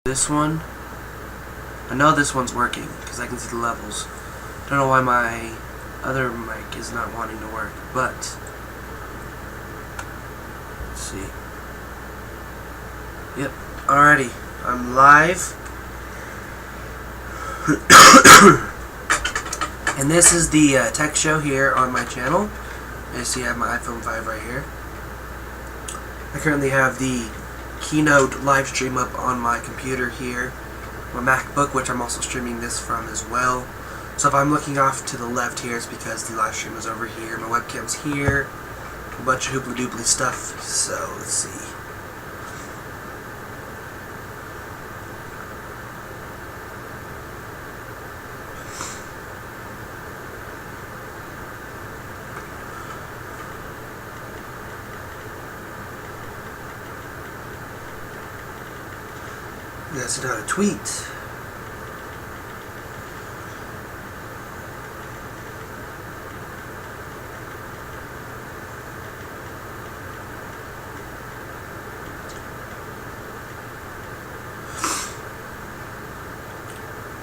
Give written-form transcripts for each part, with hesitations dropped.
This one, I know this one's working because I can see the levels. Don't know why my other mic is not wanting to work, but let's see. Yep, alrighty, I'm live. And this is the tech show here on my channel. As you see, I have my iPhone 5 right here. I currently have the Keynote live stream up on my computer here, my MacBook, which I'm also streaming this from as well. So if I'm looking off to the left here, it's because the live stream is over here. My webcam's here, a bunch of hooply dooply stuff. So let's see. That's not a tweet.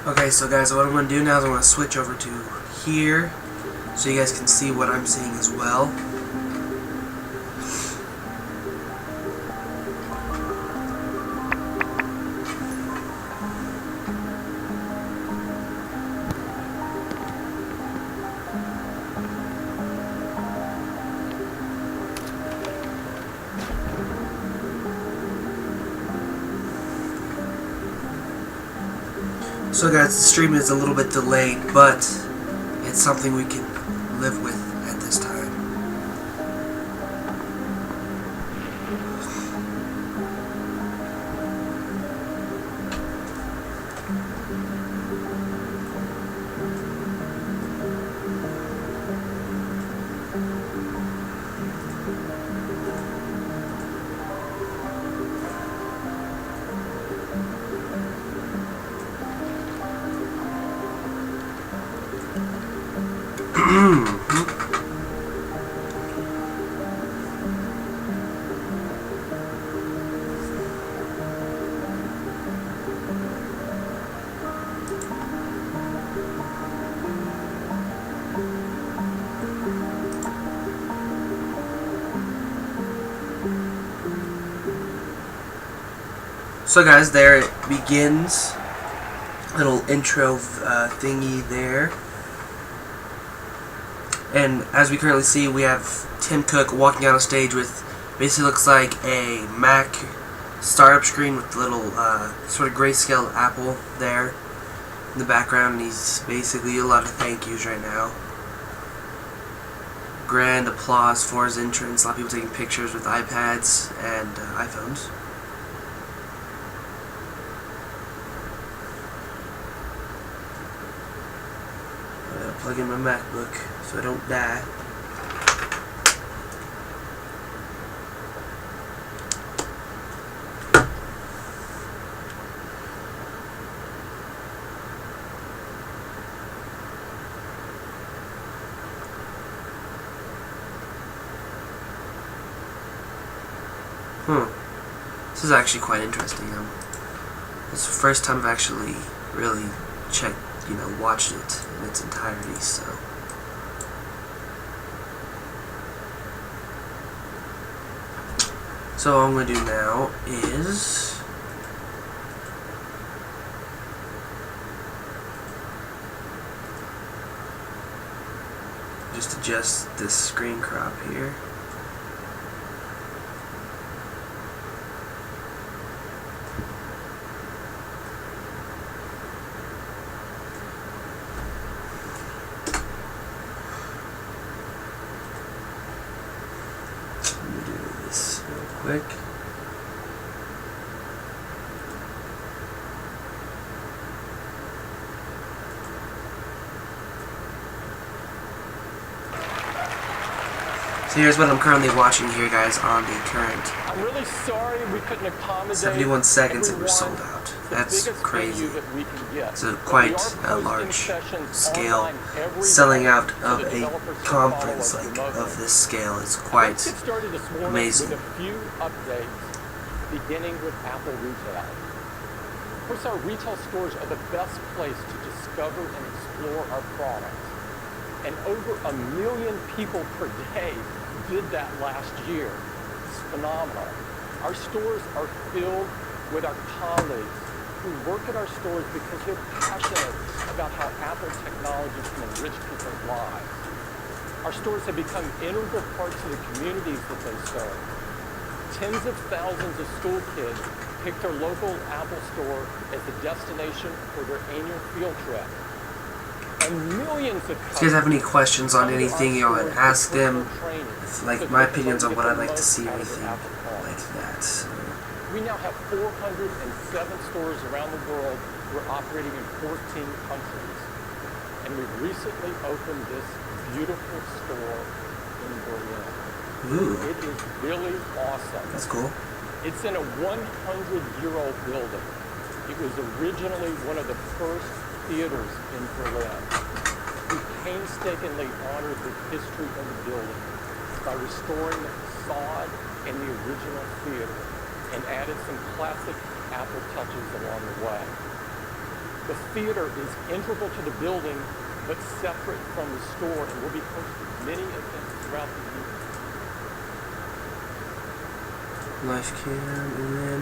Okay, so guys, what I'm going to do now is I'm going to switch over to here so you guys can see what I'm seeing as well. So guys, the stream is a little bit delayed, but it's something we can live with at this time. So guys, there it begins. Little intro thingy there. And as we currently see, we have Tim Cook walking out on stage with basically looks like a Mac startup screen with the little sort of grayscale apple there in the background, and he's basically a lot of thank yous right now. Grand applause for his entrance. A lot of people taking pictures with iPads and iPhones. I'm gonna plug in my MacBook so I don't die. This is actually quite interesting. It's the first time I've actually really checked, watched it in its entirety, so. So what I'm going to do now is just adjust this screen crop here. Quick. So here's what I'm currently watching here, guys, on the current. I'm really sorry we couldn't accommodate 71 seconds and we're sold out. That's crazy. It's a quite a large scale. Selling out of a conference like of this scale is quite amazing. With a few updates, beginning with Apple Retail. Of course, our retail stores are the best place to discover and explore our products. And over 1 million people per day did that last year. It's phenomenal. Our stores are filled with our colleagues who work at our stores because they're passionate about how Apple technology can enrich people's lives. Our stores have become integral parts of the communities that they serve. Tens of thousands of school kids pick their local Apple store as the destination for their annual field trip. And millions of if you guys have any questions on anything, you know, ask them. If, like, my opinions on what I'd like to see, or anything like that. So. We now have 407 stores around the world. We're operating in 14 countries. And we've recently opened this beautiful store in Berlin. Ooh. It is really awesome. That's cool. It's in a 100-year-old building. It was originally one of the first theaters in Berlin. We painstakingly honored the history of the building by restoring the facade and the original theater and added some classic Apple touches along the way. The theater is integral to the building, but separate from the store, and will be hosting many events throughout the year. Life cam, and then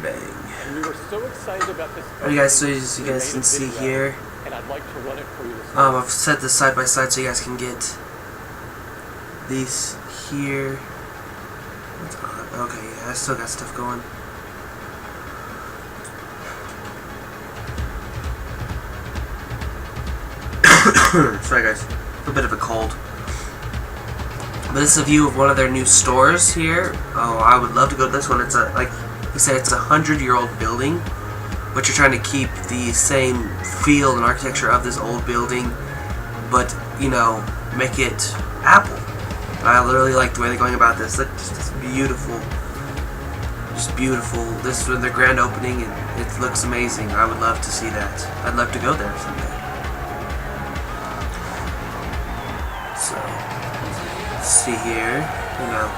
bang. And we were so excited about this. Alright guys, so as you guys can see here, and I'd like to run it for you this I've set this side by side so you guys can get these here. Okay, yeah, I still got stuff going. Sorry guys, a bit of a cold. But this is a view of one of their new stores here. Oh, I would love to go to this one. It's a, like he said, it's a 100-year-old building, but you're trying to keep the same feel and architecture of this old building, but, you know, make it Apple. And I really like the way they're going about this. Look, just beautiful. Just beautiful. This is their grand opening, and it looks amazing. I would love to see that. I'd love to go there someday. So, let's see here. You know,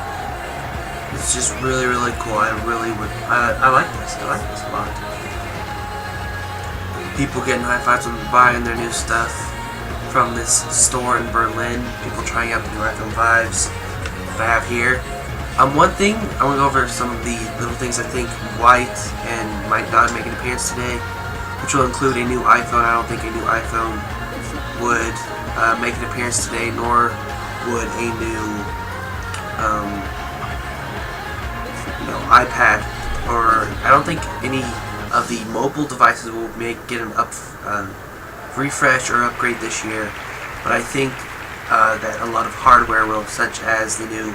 it's just really, really cool. I really would. I like this. I like this a lot. People getting high fives when buying their new stuff from this store in Berlin. People trying out the new iPhone 5s that I have here. One thing, I want to go over some of the little things I think White and might not make an appearance today, which will include a new iPhone. I don't think a new iPhone would make an appearance today, nor would a new iPad, or I don't think any of the mobile devices will get an refresh or upgrade this year, but I think that a lot of hardware will, such as the new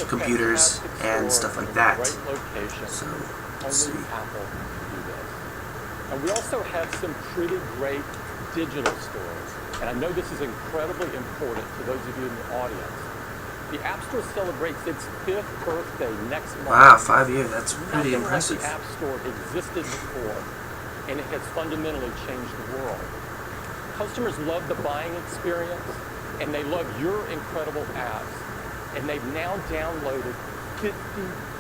computers and stuff like that. So, let's see. And we also have some pretty great digital stores. And I know this is incredibly important to those of you in the audience. The App Store celebrates its 5th birthday next month. Wow, 5 years. That's pretty impressive. The App Store existed before, and it has fundamentally changed the world. Customers love the buying experience, and they love your incredible apps. And they've now downloaded 50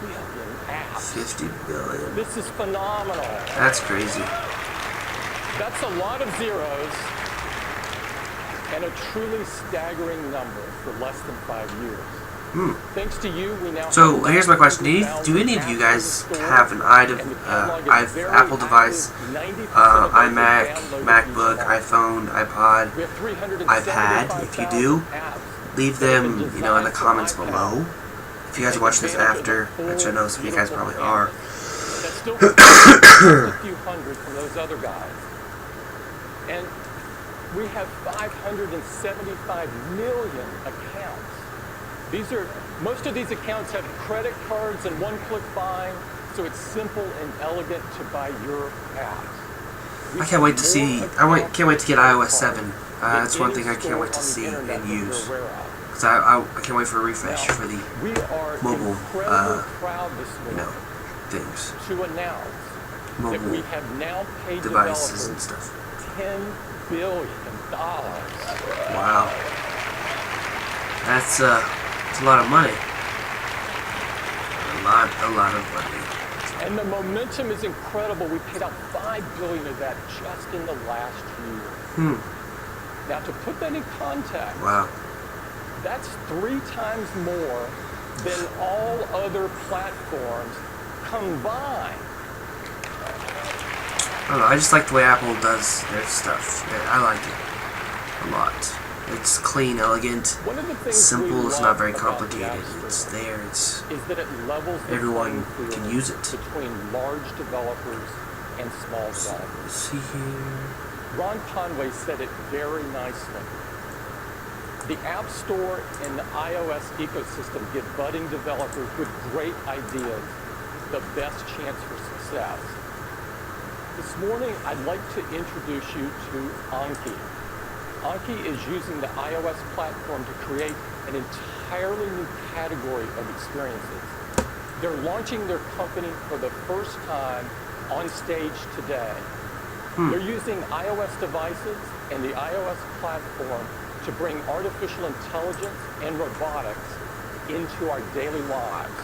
billion apps. 50 billion. This is phenomenal. That's crazy. That's a lot of zeros and a truly staggering number for less than 5 years. Thanks to you, we now. So here's my question: do any of you guys have an Apple device, iMac, MacBook, iPhone, iPod, iPad? If you do, leave them, in the comments below. If you guys are watching this after, which I know some of you guys probably are. That's still a few hundred from those other guys. And we have 575 million accounts. Most of these accounts have credit cards and one-click buying, so it's simple and elegant to buy your apps. I can't wait to see. Can't wait to get iOS 7. That's one thing I can't wait to see and use. Because I can't wait for a refresh for the mobile, things. To announce mobile that we have now paid devices and stuff. $10 billion. Wow. That's a lot of money. A lot of money. And the momentum is incredible. We paid out $5 billion of that just in the last year. Now, to put that in context, wow, that's 3 times more than all other platforms combined. I don't know, I just like the way Apple does their stuff. I like it a lot. It's clean, elegant, One of the things simple. we It's love not very about the complicated. App Store It's there. It's is that it levels the everyone playing can field use it. between large developers and small Let's developers. see here. Ron Conway said it very nicely. The App Store and the iOS ecosystem give budding developers with great ideas the best chance for success. This morning, I'd like to introduce you to Anki. Anki is using the iOS platform to create an entirely new category of experiences. They're launching their company for the first time on stage today. They're using iOS devices and the iOS platform to bring artificial intelligence and robotics into our daily lives.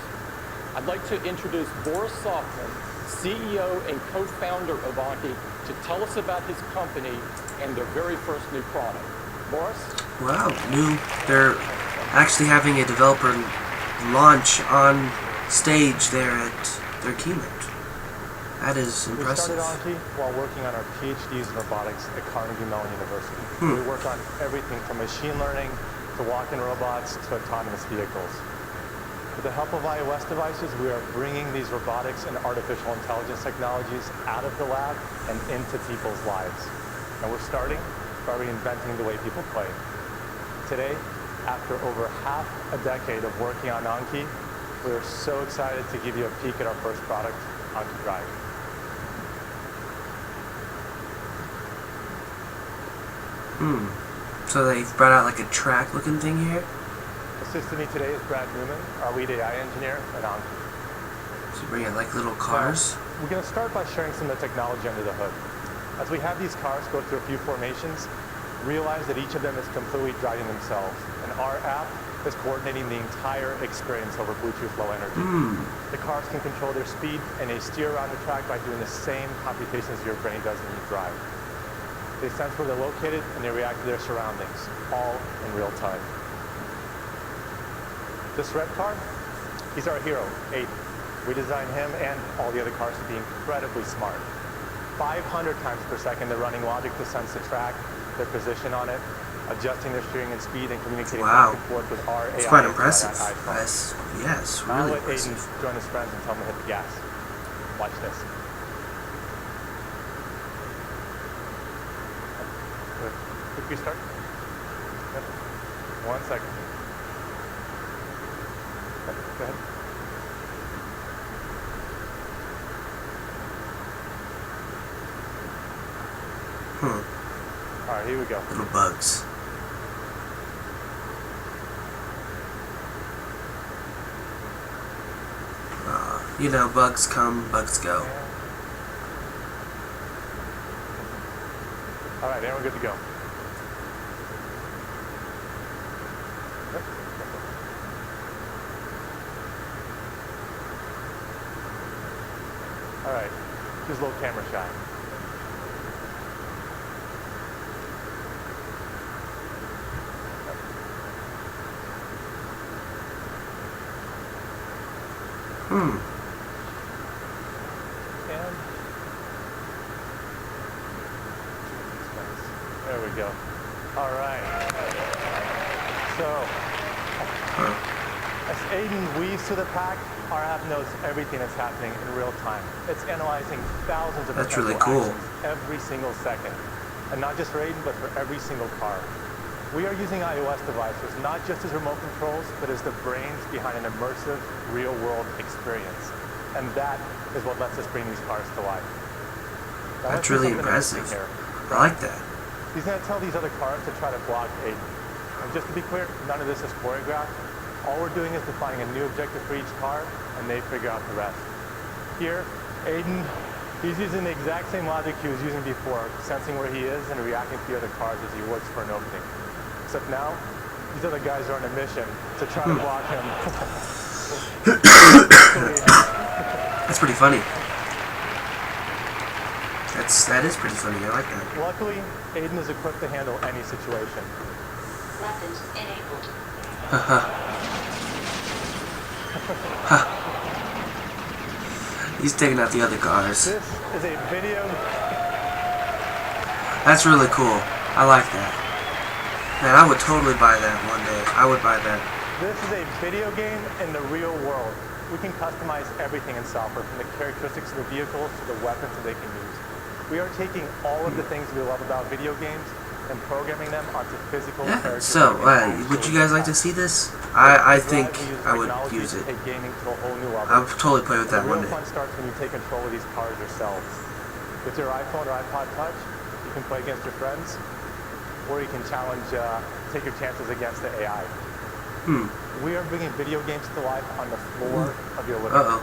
I'd like to introduce Boris Softman, CEO and co-founder of Anki, to tell us about his company and their very first new product. Boris? Wow, they're actually having a developer launch on stage there at their keynote. That is impressive. We started Anki while working on our PhDs in robotics at Carnegie Mellon University. We work on everything from machine learning to walk-in robots to autonomous vehicles. With the help of iOS devices, we are bringing these robotics and artificial intelligence technologies out of the lab and into people's lives. And we're starting by reinventing the way people play. Today, after over half a decade of working on Anki, we are so excited to give you a peek at our first product, Anki Drive. So they've brought out like a track-looking thing here. Assisting me today is Brad Newman, our lead AI engineer at Anki. So you bring out like little cars. Now, we're going to start by sharing some of the technology under the hood. As we have these cars go through a few formations, realize that each of them is completely driving themselves. And our app is coordinating the entire experience over Bluetooth Low Energy. The cars can control their speed and they steer around the track by doing the same computations your brain does when you drive. They sense where they're located and they react to their surroundings, all in real time. This red car, he's our hero, Aiden. We designed him and all the other cars to be incredibly smart. 500 times per second, they're running logic to sense the track, their position on it, adjusting their steering and speed, and communicating back and forth with our AI. It's quite impressive. Yes, I'll really let impressive. Aiden join his friends and tell them to hit the gas. Watch this. Quick restart. Yep. 1 second. Yep. Go ahead. All right, here we go. Little bugs. You know, bugs come, bugs go. All right, now we're good to go. Yep. All right, here's a little camera shot. And there we go. All right. So, as Aiden weaves through the pack, our app knows everything that's happening in real time. It's analyzing thousands of That's really potential cool. actions every single second. And not just for Aiden, but for every single car. We are using iOS devices not just as remote controls, but as the brains behind an immersive, real-world experience. And that is what lets us bring these cars to life. Now, That's really impressive. I like that. He's going to tell these other cars to try to block Aiden. And just to be clear, none of this is choreographed. All we're doing is defining a new objective for each car, and they figure out the rest. Here, Aiden, he's using the exact same logic he was using before, sensing where he is and reacting to the other cars as he works for an opening. Except now, these other guys are on a mission to try to block him. That's pretty funny. That is pretty funny. I like that. Luckily, Aiden is equipped to handle any situation. Weapons enabled. He's taking out the other cars. This is a video. That's really cool. I like that. Man, I would totally buy that one day. I would buy that. This is a video game in the real world. We can customize everything in software, from the characteristics of the vehicles to the weapons that they can use. We are taking all of the things we love about video games and programming them onto physical characters. So, would you guys like to see this? I think I would use it. Take gaming to a whole new level. I would totally play with that The one real day. fun starts when you take control of these cars yourselves. With your iPhone or iPod Touch, you can play against your friends, or you can take your chances against the AI. We are bringing video games to life on the floor of your living room.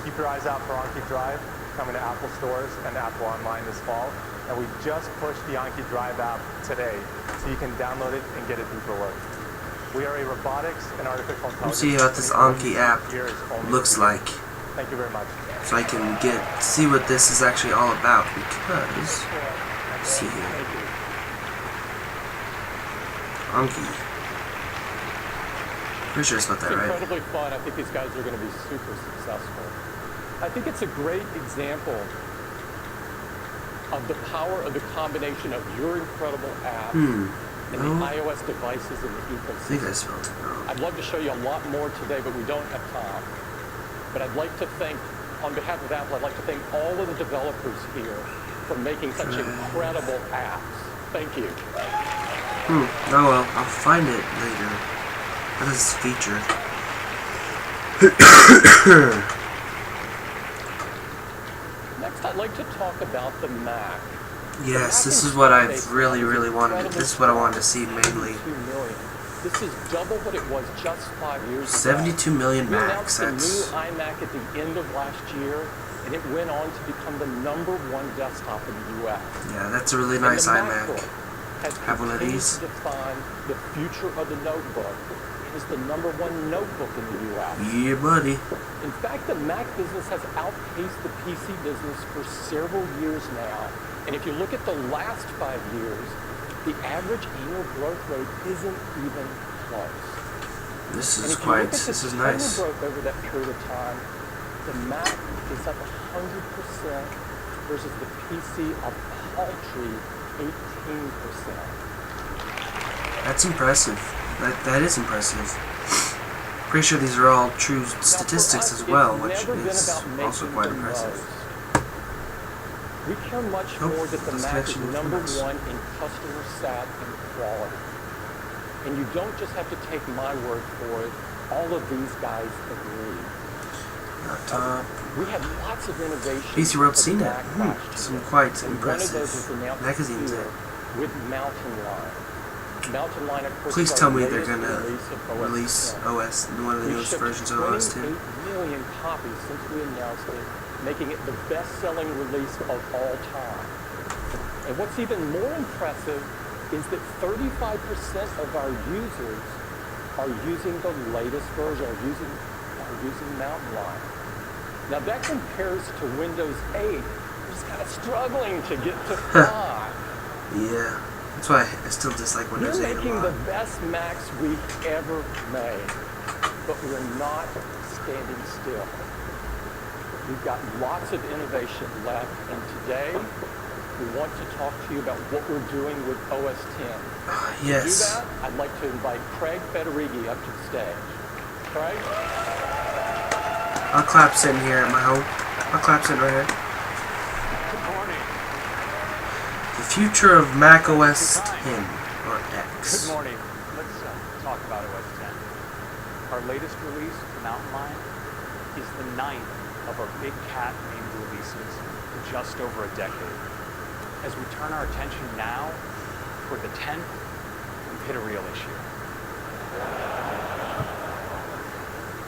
Keep your eyes out for Anki Drive, coming to Apple stores and Apple Online this fall. And we just pushed the Anki Drive app today, so you can download it and get a deeper look. We are a robotics and artificial intelligence. See what this Anki app looks like. Thank you very much. So I can see what this is actually all about, because let's see here. Anki. Pretty sure I spelled that It's right. incredibly fun. I think these guys are going to be super successful. I think it's a great example of the power of the combination of your incredible app and the iOS devices in the I think I ecosystem. spelled it wrong. I'd love to show you a lot more today, but we don't have time. But I'd like to thank, on behalf of Apple, I'd like to thank all of the developers here for making such incredible apps. Thank you. Oh well, I'll find it later. What is this feature? Next, I'd like to talk about the Mac. Yes, this is what I've really wanted. This is what I wanted to see mainly. 72 million. This is double what it was just 5 years ago. 72 million We Macs. announced That's the new iMac at the end of last year, and it went on to become the #1 desktop in the U.S. yeah, that's a really And nice the iMac. MacBook has Have one of continued these. to define the future of the notebook. It is the #1 notebook in the U.S. Yeah, buddy. In fact, the Mac business has outpaced the PC business for several years now. And if you look at the last 5 years, the average annual growth rate isn't even close. This And is if you look at the this is total nice. growth over that period of time, the Mac is up 100% versus the PC a paltry 18%. That's impressive. That is impressive. Pretty sure these are all true statistics as well, which is also quite impressive. We care much more that the this Mac is actually looks nice. #1 in customer sat and quality. And you don't just have to take my word for it. All of these guys agree. Laptop. We had lots of innovation. PC World for the Seen it. Mac last year. Some quite And one of those was impressive announced magazines here there. with Mountain Line. Mountain Line, of course, Please is tell our me they're latest gonna release of release OS 10. OS, one of the We newest shipped versions of OS 10. 28 million copies since we announced it, making it the best-selling release of all time. And what's even more impressive is that 35% of our users are using the latest version, are using Mountain Line. Now that compares to Windows 8, which is kind of struggling to get to 5. Yeah, that's why I still dislike Windows We're 8 a making lot. the best Macs we've ever made, but we're not standing still. We've got lots of innovation left, and today we want to talk to you about what we're doing with OS 10. To do Yes. that, I'd like to invite Craig Federighi up to the stage. Craig? I'll clap sitting here at my home. I'll clap sitting right here. Good morning. The future of Mac OS 10 or X. Good morning. Let's talk about OS 10. Our latest release, Mountain Line, is the 9th of our Big Cat named releases in just over a decade. As we turn our attention now toward the 10th, we've hit a real issue.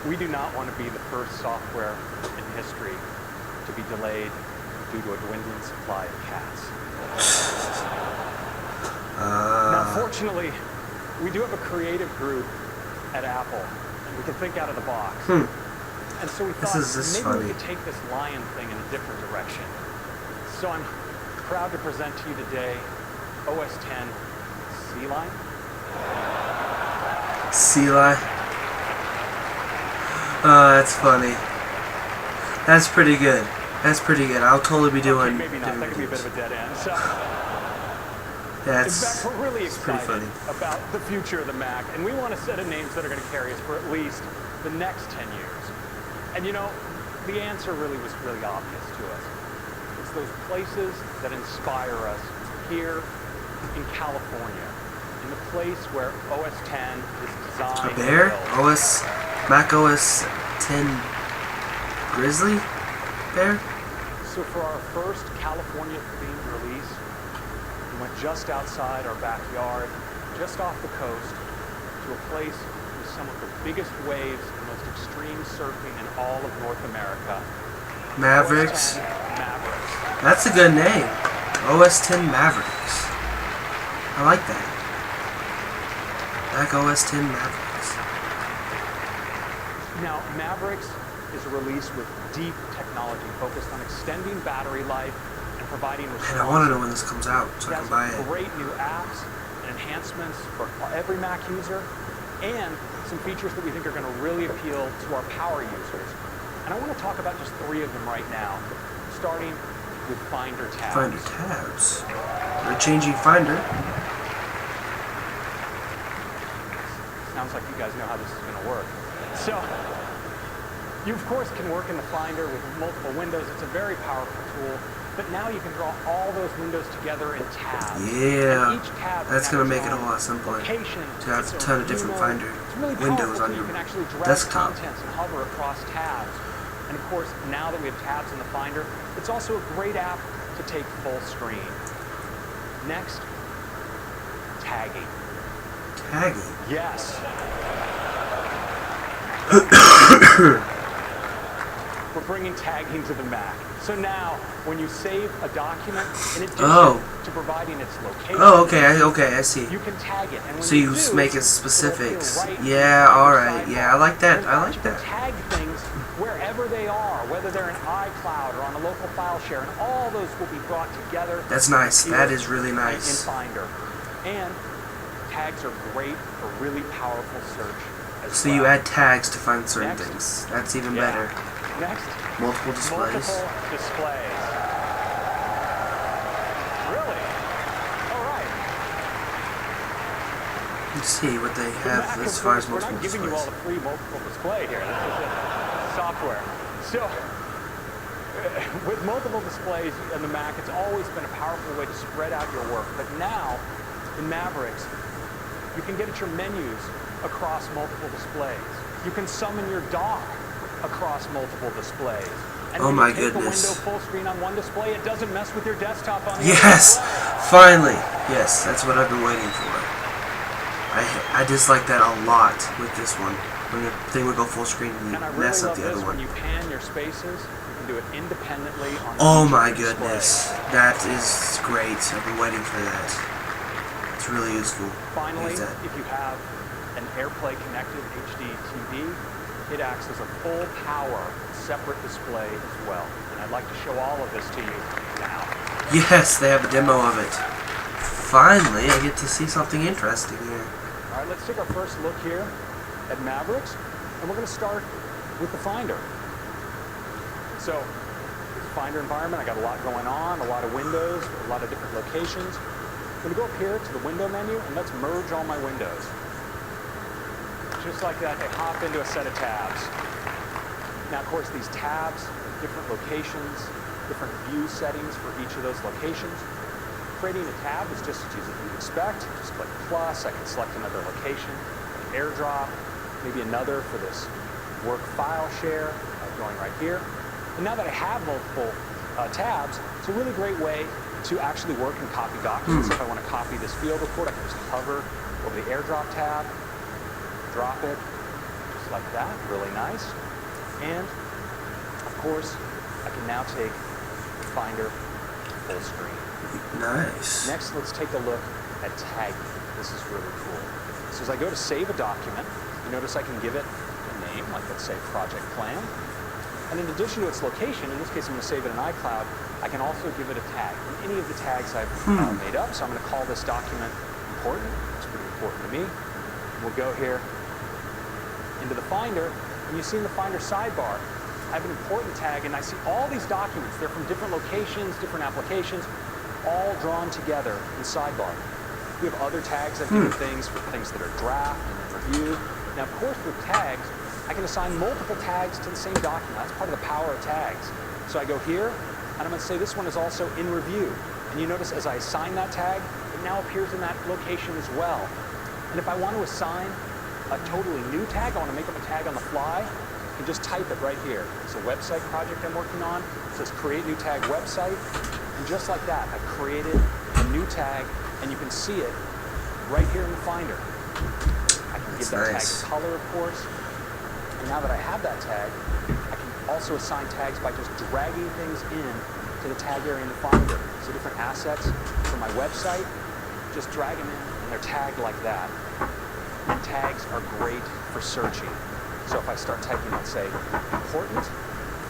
We do not want to be the first software in history to be delayed due to a dwindling supply of cats. Now, fortunately, we do have a creative group at Apple, and we can think out of the box. And so we This thought is maybe funny. we could take this lion thing in a different direction. So I'm proud to present to you today OS 10 Sea Lion. Sea lion. That's funny. That's pretty good. That's pretty good. I'll totally be doing. Okay, maybe not. That could be a bit of a dead end. So, Yeah, in fact, we're really it's pretty excited funny. about the future of the Mac, and we want a set of names that are going to carry us for at least the next 10 years. And you know, the answer really was really obvious to us. It's those places that inspire us here in California, in the place where OS 10 is designed. A bear? and built. Mac OS 10 Grizzly Bear? So for our first California-themed release, we went just outside our backyard, just off the coast, to a place with some of the biggest waves and most extreme surfing in all of North America. Mavericks. OS 10 Mavericks. That's a good name. OS 10 Mavericks. I like that. Mac OS 10 Mavericks. Now, Mavericks is a release with deep technology focused on extending battery life and providing And I want to know when this comes out so I can buy it. great new apps and enhancements for every Mac user, and some features that we think are going to really appeal to our power users. And I want to talk about just 3 of them right now, starting with Finder tabs. Finder tabs. We're changing Finder. Sounds like you guys know how this is going to work. So, you of course can work in the Finder with multiple windows. It's a very powerful tool. But now you can draw all those windows together in tabs. Yeah. And each tab That's can going to have make it a its own lot simpler location, to have its a own ton of different keyboard. Finder It's really windows powerful, on so your you can actually drag desktop. contents and hover across tabs. And of course, now that we have tabs in the Finder, it's also a great app to take full screen. Next, tagging. Tagging. Yes. We're bringing tagging to the Mac. So now, when you save a document, in addition to providing its location, Okay, I see. you can tag it. And when So you do, make it it'll specifics. appear right Yeah, on the alright. sidebar. Yeah, I like that. In I fact, like you can that. tag things wherever they are, whether they're in iCloud or on a local file share, and all those will be brought together. That's nice. here That is really In nice. Finder. And tags are great for really powerful search as So well. you add tags to find certain Next. things. That's even Yeah. better. Next, Multiple displays. multiple displays. Really? All right. Let's see what they The have Mac, as of far course, as we're multiple not giving you all displays. the free multiple display here. This is just software. So, with multiple displays in the Mac, it's always been a powerful way to spread out your work. But now, in Mavericks, you can get at your menus across multiple displays. You can summon your dock across multiple displays. And Oh when my you take goodness. a window full screen on one display, it doesn't mess with your desktop on the Yes! other display. Finally! Yes, that's what I've been waiting for. I dislike that a lot with this one. When the thing would go full screen and And I you really mess up love the this other when one. you pan your spaces, you can do it independently on Oh each my of your goodness. displays. That is great. I've been waiting for that. It's really useful. Finally, Use that. if you have an AirPlay connected HD TV, it acts as a full power separate display as well. And I'd like to show all of this to you now. Yes, they have a demo of it. Finally, I get to see something interesting here. All right, let's take our first look here at Mavericks, and we're going to start with the Finder. So, this Finder environment, I got a lot going on, a lot of windows, a lot of different locations. I'm going to go up here to the window menu, and let's merge all my windows. Just like that, they hop into a set of tabs. Now, of course, these tabs have different locations, different view settings for each of those locations. Creating a tab is just as easy as you'd expect. Just click plus, I can select another location, an AirDrop, maybe another for this work file share, going right here. And now that I have multiple tabs, it's a really great way to actually work and copy documents. If I want to copy this field report, I can just hover over the AirDrop tab, drop it, just like that, really nice. And, of course, I can now take the Finder full screen. Nice. Next, let's take a look at tagging. This is really cool. So as I go to save a document, you notice I can give it a name, like let's say Project Plan. And in addition to its location, in this case I'm going to save it in iCloud, I can also give it a tag. And any of the tags I've made up, so I'm going to call this document important. It's pretty important to me. We'll go here into the Finder, and you see in the Finder sidebar, I have an important tag, and I see all these documents. They're from different locations, different applications, all drawn together in sidebar. We have other tags that do things for things that are draft and in review. Now, of course, with tags, I can assign multiple tags to the same document. That's part of the power of tags. So I go here, and I'm going to say this one is also in review. And you notice as I assign that tag, it now appears in that location as well. And if I want to assign a totally new tag, I want to make up a tag on the fly, I can just type it right here. It's a website project I'm working on. It says create new tag website. And just like that, I've created a new tag, and you can see it right here in the Finder. I can give that tag a color, of course. And now that I have that tag, I can also assign tags by just dragging things in to the tag area in the Finder. So different assets from my website, just drag them in, and they're tagged like that. And tags are great for searching. So if I start typing, let's say, important,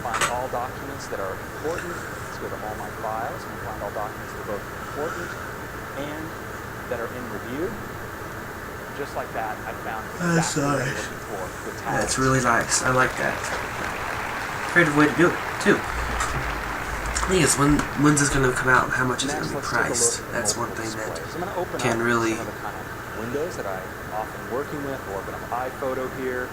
find all documents that are important. Let's go to all my files and find all documents that are both important and that are in review. Just like that, I found exactly what I'm looking for with tags. That's really nice. I like that. Creative way to do it, too. The thing is, when's this going to come out and how much is it going to be priced? That's one thing that can really... Some of the kind of windows that I'm often working with, or open up iPhoto here,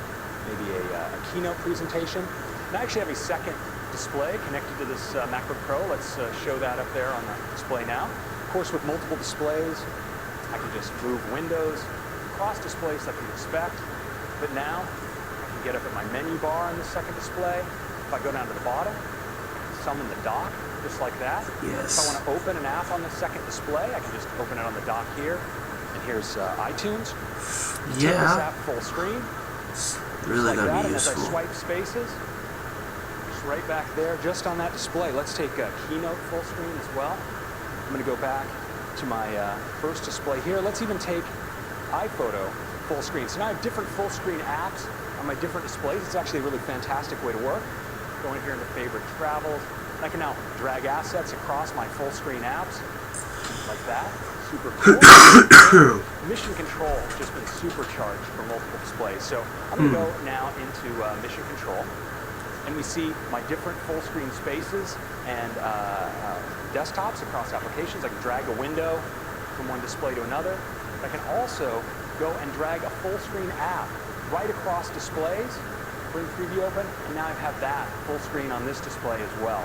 maybe a Keynote presentation. And I actually have a second display connected to this MacBook Pro. Let's show that up there on the display now. Of course, with multiple displays, I can just move windows, cross displays like you'd expect. But now, I can get up at my menu bar on the second display. If I go down to the bottom, I can summon the dock, just like that. Yes. If I want to open an app on the second display, I can just open it on the dock here. And here's iTunes. Yeah. Turn this app full screen. It's really going to be useful. And as I swipe spaces, just right back there, just on that display. Let's take Keynote full screen as well. I'm going to go back to my first display here. Let's even take iPhoto full screen. So now I have different full screen apps on my different displays. It's actually a really fantastic way to work. Go in here into favorite travels. And I can now drag assets across my full screen apps like that. Super cool. Mission Control has just been supercharged for multiple displays. So I'm going to go now into Mission Control, and we see my different full screen spaces and desktops across applications. I can drag a window from one display to another. I can also go and drag a full screen app right across displays, bring preview open, and now I have that full screen on this display as well.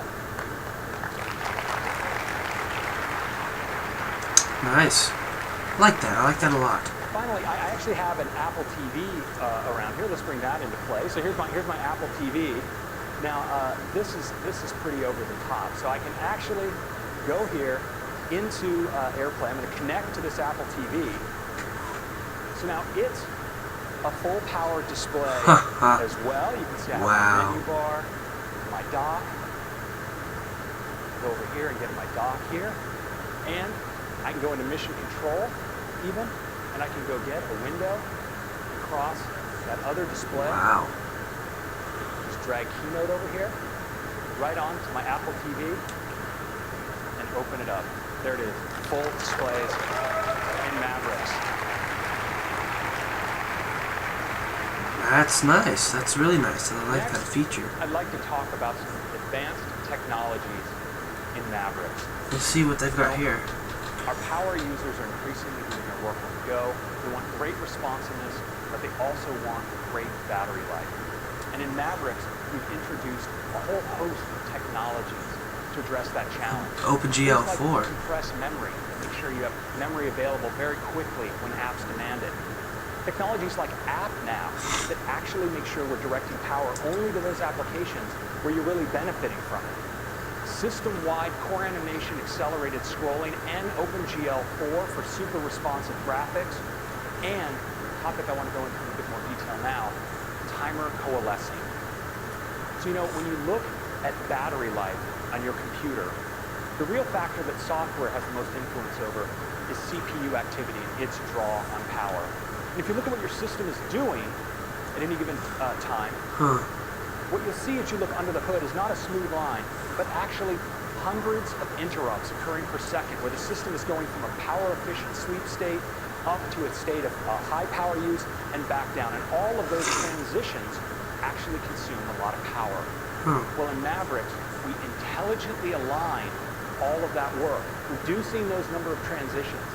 Nice. I like that. I like that a lot. Finally, I actually have an Apple TV around here. Let's bring that into play. So here's my Apple TV. Now this is pretty over the top. So I can actually go here into AirPlay. I'm going to connect to this Apple TV. So now it's a full power display as well. You can see I have my menu bar, my dock. Go over here and get my dock here, and I can go into Mission Control even, and I can go get a window across that other display. Wow. Just drag Keynote over here, right on to my Apple TV, and open it up. There it is, full displays in Mavericks. That's nice. That's really nice. I like that feature. I'd like to talk about some advanced technologies in Mavericks. Let's see what they've got here. Our power users are increasingly doing their work on the go. They want great responsiveness, but they also want great battery life. And in Mavericks, we've introduced a whole host of technologies to address that challenge. OpenGL4. Like compress memory, make sure you have memory available very quickly when apps demand it. Technologies like AppNow that actually make sure we're directing power only to those applications where you're really benefiting from it. System-wide core animation accelerated scrolling and OpenGL4 for super responsive graphics, and a topic I want to go into in a bit more detail now, timer coalescing. So when you look at battery life on your computer, the real factor that software has the most influence over is CPU activity and its draw on power. And if you look at what your system is doing at any given time, what you'll see as you look under the hood is not a smooth line, but actually hundreds of interrupts occurring per second, where the system is going from a power-efficient sleep state up to a state of high power use and back down. And all of those transitions actually consume a lot of power. Well, in Mavericks, we intelligently align all of that work, reducing those number of transitions.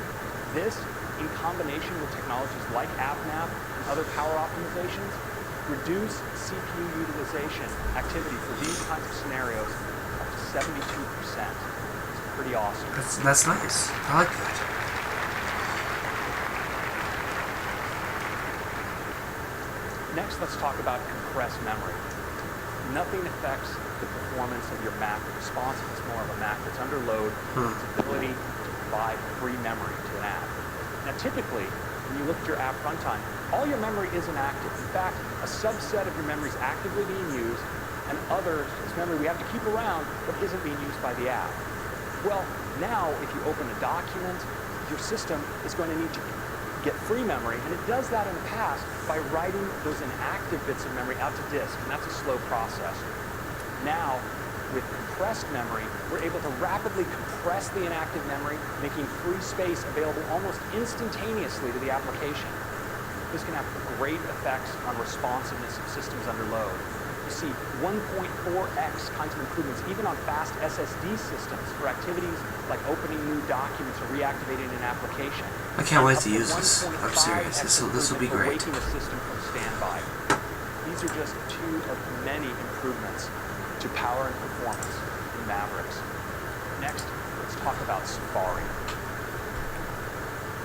This, in combination with technologies like AppNav and other power optimizations, reduce CPU utilization activity for these kinds of scenarios up to 72%. It's pretty awesome. That's nice. I like that. Next, let's talk about compressed memory. Nothing affects the performance of your Mac, the responsiveness more of a Mac that's under load, its ability to provide free memory to an app. Now, typically, when you look at your app runtime, all your memory isn't active. In fact, a subset of your memory is actively being used, and others is memory we have to keep around but isn't being used by the app. Well, now, if you open a document, your system is going to need to get free memory, and it does that in the past by writing those inactive bits of memory out to disk, and that's a slow process. Now, with compressed memory, we're able to rapidly compress the inactive memory, making free space available almost instantaneously to the application. This can have great effects on responsiveness of systems under load. You see 1.4x kinds of improvements even on fast SSD systems for activities like opening new documents or reactivating an application. I can't wait to use this. I'm serious. This will be great. Waking the system from standby. These are just two of many improvements to power and performance in Mavericks. Next, let's talk about Safari.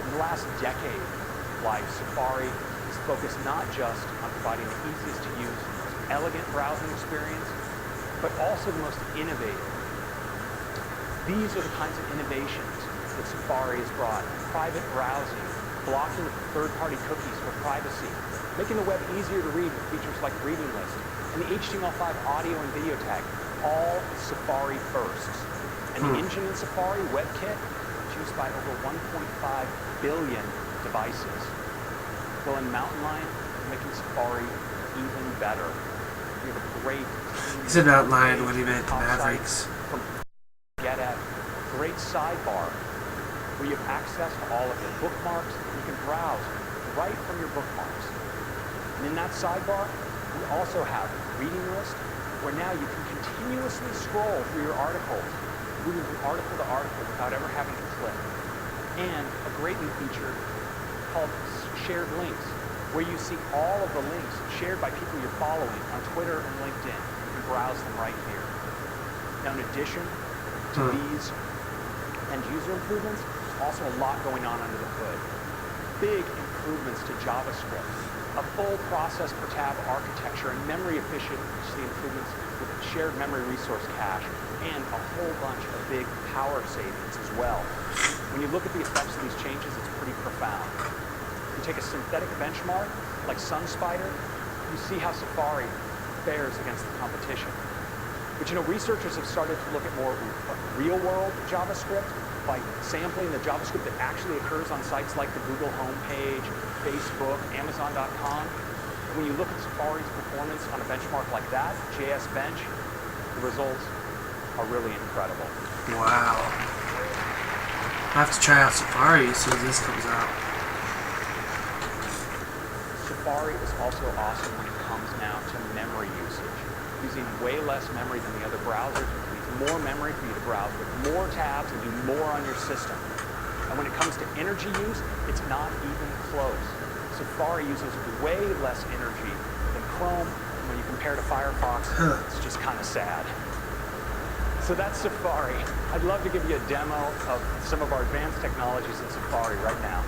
In the last decade, Safari is focused not just on providing the easiest to use, most elegant browsing experience, but also the most innovative. These are the kinds of innovations that Safari has brought. Private browsing, blocking of third-party cookies for privacy, making the web easier to read with features like reading lists, and the HTML5 audio and video tag, all Safari firsts. And the engine in Safari, WebKit, is used by over 1.5 billion devices. Well, in Mountain Lion, we're making Safari even better. We have a great... He said Mountain Lion when he meant Mavericks. From get at great sidebar where you have access to all of your bookmarks. You can browse right from your bookmarks. And in that sidebar, we also have reading list where now you can continuously scroll through your articles, moving from article to article without ever having to click. And a great new feature called shared links, where you see all of the links shared by people you're following on Twitter and LinkedIn. You can browse them right here. Now, in addition to these end-user improvements, there's also a lot going on under the hood. Big improvements to JavaScript, a full process per tab architecture, and memory efficiency improvements with shared memory resource cache, and a whole bunch of big power savings as well. When you look at the effects of these changes, it's pretty profound. You take a synthetic benchmark like SunSpider, you see how Safari fares against the competition. But you know, researchers have started to look at more real-world JavaScript by sampling the JavaScript that actually occurs on sites like the Google homepage, Facebook, Amazon.com. When you look at Safari's performance on a benchmark like that, JS Bench, the results are really incredible. Wow. I have to try out Safari as soon as this comes out. Safari is also awesome when it comes now to memory usage. Using way less memory than the other browsers, which means more memory for you to browse with more tabs and do more on your system. And when it comes to energy use, it's not even close. Safari uses way less energy than Chrome, and when you compare to Firefox, it's just kind of sad. So that's Safari. I'd love to give you a demo of some of our advanced technologies in Safari right now.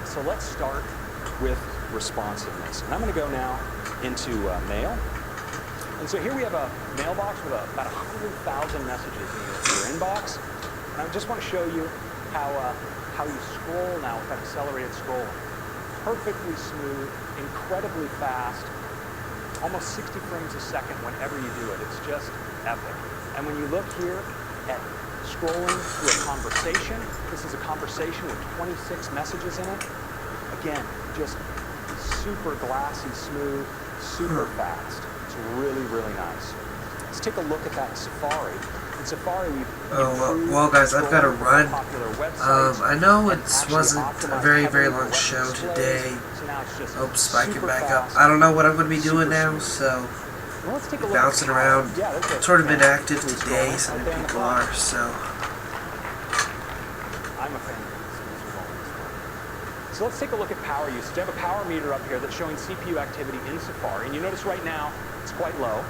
So let's start with responsiveness. And I'm going to go now into Mail. And so here we have a mailbox with about 100,000 messages in your inbox. And I just want to show you how you scroll now with that accelerated scrolling. Perfectly smooth, incredibly fast, almost 60 frames a second whenever you do it. It's just epic. And when you look here at scrolling through a conversation, this is a conversation with 26 messages in it. Again, just super glassy smooth, super fast. It's really, really nice. Let's take a look at that Safari. In Safari, we've well guys, I've got to run. I know it and wasn't actually a very, very optimize long heavily show for web today. displays. So now it's just Oops, backing super back up. fast, I don't know what I'm going to be doing super now, smooth. so Well, let's take a look bouncing at around. yeah, there's a Sort of been fan active who's today, rolling some right there in the people cloud. are, so I'm a fan of this. So let's take a look at power usage. I have a power meter up here that's showing CPU activity in Safari, and you notice right now it's quite low.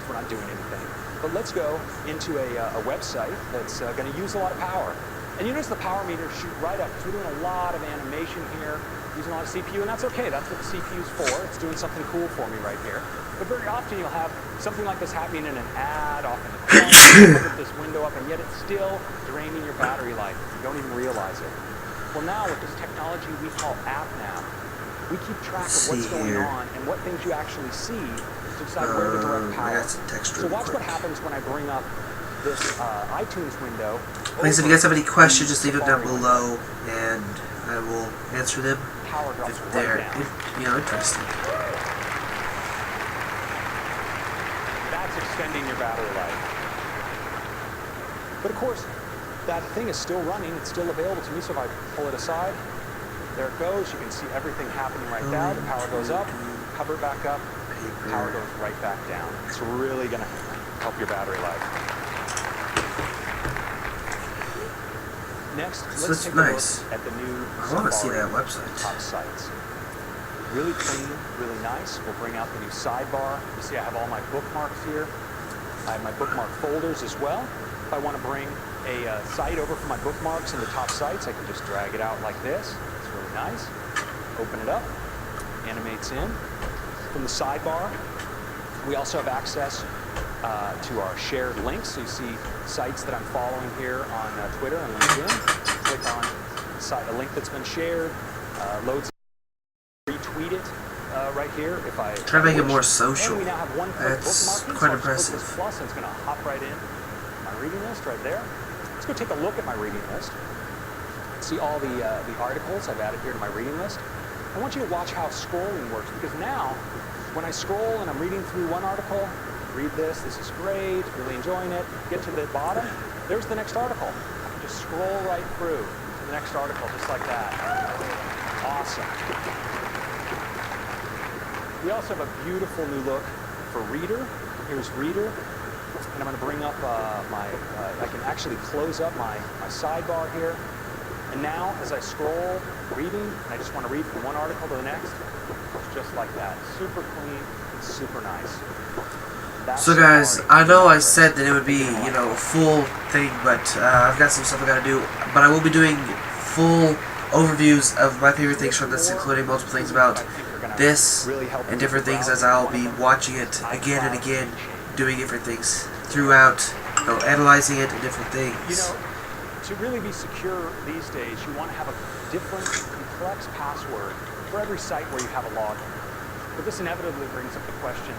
We're not doing anything. But let's go into a website that's going to use a lot of power. And you notice the power meter shoot right up because we're doing a lot of animation here, using a lot of CPU, and that's okay. That's what the CPU's for. It's doing something cool for me right here. But very often you'll have something like this happening in an ad off in the corner, look at this window up, and yet it's still draining your battery life. You don't even realize it. Well, now with this technology we call App Nav, we keep track of what's going on and what things you actually see to decide where to direct I power. got some text So really watch quick. what happens when I bring up this iTunes window. Please, if you guys have any questions, just leave them down Safari below, and I will answer them Power drops if right they're down. interested. That's extending your battery life. But of course, that thing is still running. It's still available to me. So if I pull it aside, there it goes. You can see everything happening right now. The power goes up, cover it back up, power goes right back down. It's really going to help your battery life. Next, So let's that's take nice. a look at the new I want to see Safari that website. top sites. Really clean, really nice. We'll bring out the new sidebar. You see I have all my bookmarks here. I have my bookmark folders as well. If I want to bring a site over for my bookmarks in the top sites, I can just drag it out like this. It's really nice. Open it up, animates in. From the sidebar, we also have access to our shared links. So you see sites that I'm following here on Twitter and LinkedIn. Click on a link that's been shared, loads, retweet it right here. If I Try to make it wish. more social. And we now have one-click That's bookmarking. quite So I'll just click impressive. this plus and it's going to hop right in. My reading list right there. Let's go take a look at my reading list. See all the articles I've added here to my reading list. I want you to watch how scrolling works, because now when I scroll and I'm reading through one article, read this is great, really enjoying it, get to the bottom, there's the next article. I can just scroll right through to the next article just like that. Awesome. We also have a beautiful new look for Reader. Here's Reader. And I'm going to bring up I can actually close up my sidebar here. And now, as I scroll, reading, and I just want to read from one article to the next, it's just like that. Super clean, super nice. That's So guys, Safari. I know I said that it would be, a full thing, but I've got some stuff I gotta do. But I will be doing full overviews of my favorite things from this, including multiple things about this and different things, as I'll be watching it again and again, doing different things throughout, analyzing it and different things. To really be secure these days, you want to have a different, complex password for every site where you have a login. But this inevitably brings up the question,